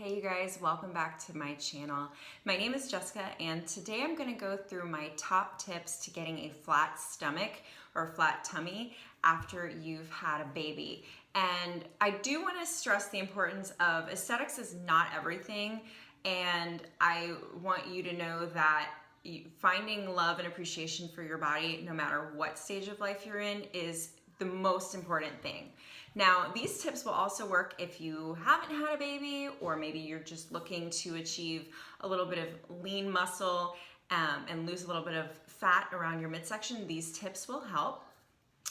Hey you guys, welcome back to my channel. My name is Jessica and today I'm going to go through my top tips to getting a flat stomach or flat tummy after you've had a baby. And I do want to stress the importance of aesthetics is not everything, and I want you to know that finding love and appreciation for your body, no matter what stage of life you're in, is the most important thing. Now, these tips will also work if you haven't had a baby, or maybe you're just looking to achieve a little bit of lean muscle and lose a little bit of fat around your midsection. These tips will help.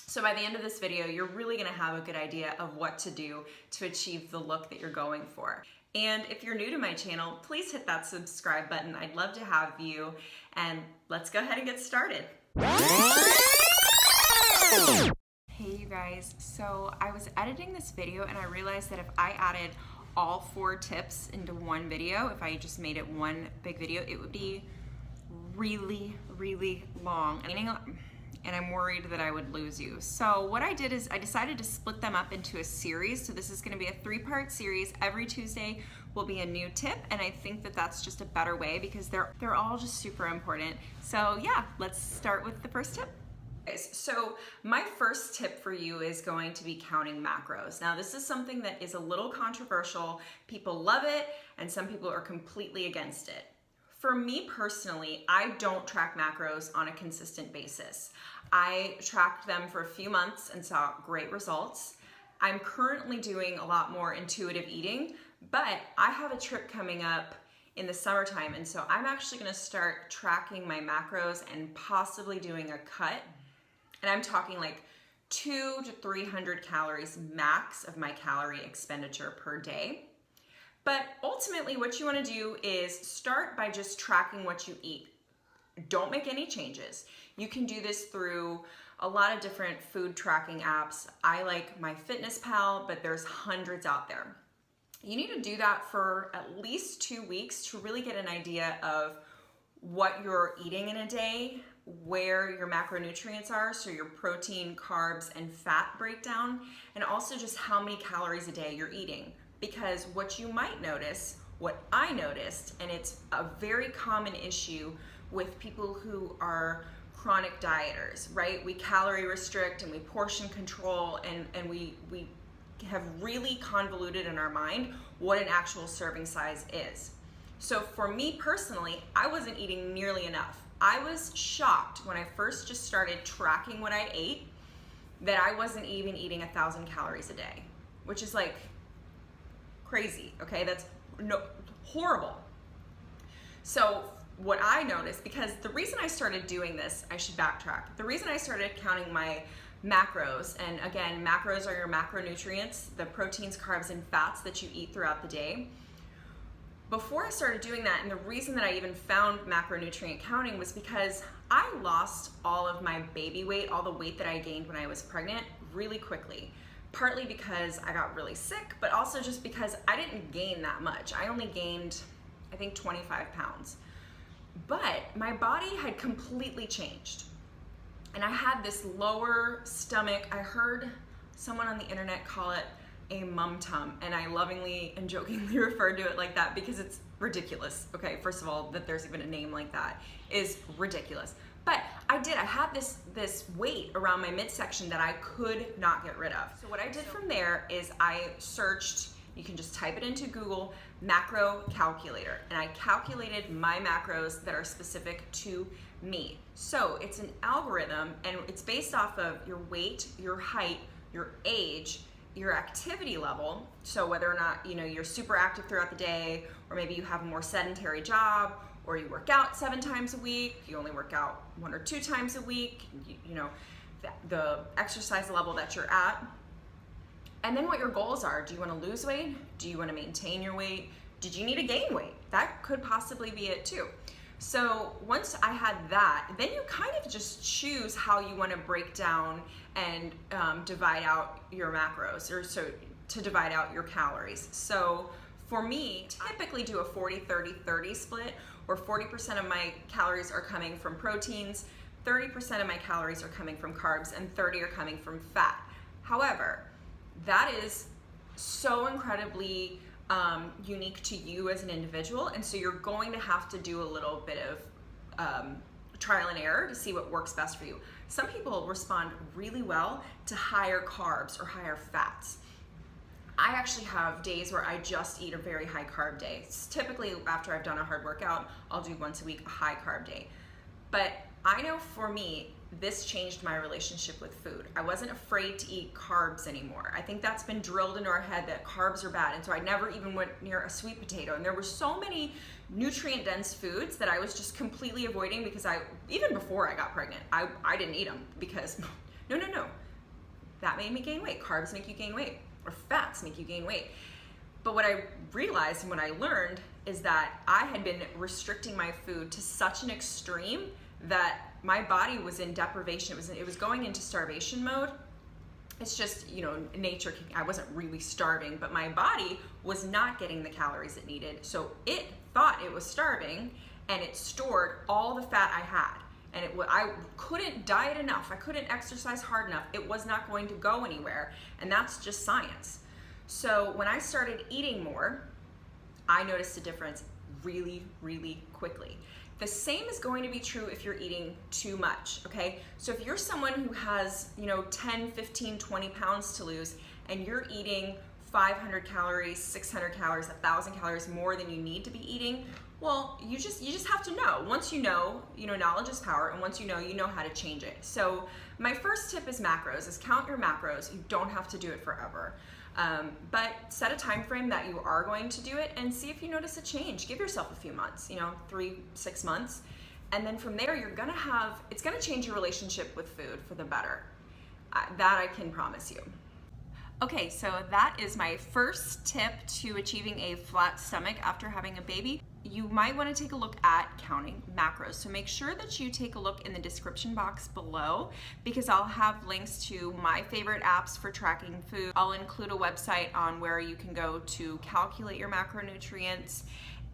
So by the end of this video, you're really gonna have a good idea of what to do to achieve the look that you're going for. And if you're new to my channel, please hit that subscribe button. I'd love to have you, and let's go ahead and get started. Hey you guys, so I was editing this video and I realized that if I added all 4 tips into one video, if I just made it one big video, it would be really long. And I'm worried that I would lose you. So what I did is I decided to split them up into a series. So this is gonna be a 3-part series. Every Tuesday will be a new tip, and I think that that's just a better way because they're all just super important. So yeah, let's start with the first tip. So my first tip for you is going to be counting macros. Now this is something that is a little controversial. People love it and some people are completely against it. For me personally, I don't track macros on a consistent basis. I tracked them for a few months and saw great results. I'm currently doing a lot more intuitive eating, but I have a trip coming up in the summertime, and so I'm actually gonna start tracking my macros and possibly doing a cut. And I'm talking like 200 to 300 calories max of my calorie expenditure per day. But ultimately what you wanna do is start by just tracking what you eat. Don't make any changes. You can do this through a lot of different food tracking apps. I like MyFitnessPal, but there's hundreds out there. You need to do that for at least 2 weeks to really get an idea of what you're eating in a day, where your macronutrients are, so your protein, carbs, and fat breakdown, and also just how many calories a day you're eating. Because what you might notice, what I noticed, and it's a very common issue with people who are chronic dieters, right? We calorie restrict and we portion control, and we have really convoluted in our mind what an actual serving size is. So for me personally, I wasn't eating nearly enough. I was shocked when I first just started tracking what I ate that I wasn't even eating 1,000 calories a day, which is like crazy, okay? That's horrible. So what I noticed, because the reason I started doing this, I should backtrack. The reason I started counting my macros, and again, macros are your macronutrients, the proteins, carbs, and fats that you eat throughout the day. Before I started doing that, and the reason that I even found macronutrient counting was because I lost all of my baby weight, all the weight that I gained when I was pregnant, really quickly. Partly because I got really sick, but also just because I didn't gain that much. I only gained, I think, 25 pounds. But my body had completely changed. And I had this lower stomach. I heard someone on the internet call it a mum tum, and I lovingly and jokingly refer to it like that because it's ridiculous. Okay, first of all, that there's even a name like that is ridiculous. But I had this weight around my midsection that I could not get rid of. So what I did from there is I searched, you can just type it into Google, macro calculator, and I calculated my macros that are specific to me. So it's an algorithm, and it's based off of your weight, your height, your age, your activity level, so whether or not you're super active throughout the day, or maybe you have a more sedentary job, or you work out 7 times a week, you only work out 1 or 2 times a week, the exercise level that you're at, and then what your goals are. Do you want to lose weight? Do you want to maintain your weight? Did you need to gain weight? That could possibly be it too. So once I had that, then you kind of just choose how you want to break down and divide out your macros, or so to divide out your calories. So for me, I typically do a 40-30-30 split, where 40% of my calories are coming from proteins, 30% of my calories are coming from carbs, and 30 are coming from fat. However, that is so incredibly unique to you as an individual, and so you're going to have to do a little bit of trial and error to see what works best for you. Some people respond really well to higher carbs or higher fats. I actually have days where I just eat a very high carb day. It's typically after I've done a hard workout, I'll do once a week a high carb day. But I know for me, this changed my relationship with food. I wasn't afraid to eat carbs anymore. I think that's been drilled into our head that carbs are bad, and so I never even went near a sweet potato. And there were so many nutrient-dense foods that I was just completely avoiding because even before I got pregnant, I didn't eat them because, no. That made me gain weight. Carbs make you gain weight, or fats make you gain weight. But what I realized and what I learned is that I had been restricting my food to such an extreme that my body was in deprivation. It was going into starvation mode. It's just, nature, I wasn't really starving, but my body was not getting the calories it needed. So it thought it was starving, and it stored all the fat I had. And I couldn't diet enough. I couldn't exercise hard enough. It was not going to go anywhere. And that's just science. So when I started eating more, I noticed a difference really, really quickly. The same is going to be true if you're eating too much, okay? So if you're someone who has, 10, 15, 20 pounds to lose, and you're eating 500 calories, 600 calories, 1,000 calories more than you need to be eating, well, you just have to know. Once you know, knowledge is power, and once you know how to change it. So my first tip is macros, is count your macros. You don't have to do it forever. But set a time frame that you are going to do it and see if you notice a change. Give yourself a few months, 3-6 months. And then from there, it's gonna change your relationship with food for the better. That I can promise you. Okay, so that is my first tip to achieving a flat stomach after having a baby. You might want to take a look at counting macros. So make sure that you take a look in the description box below, because I'll have links to my favorite apps for tracking food. I'll include a website on where you can go to calculate your macronutrients.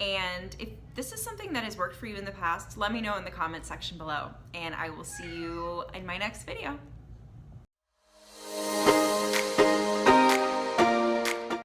And if this is something that has worked for you in the past, let me know in the comment section below, and I will see you in my next video.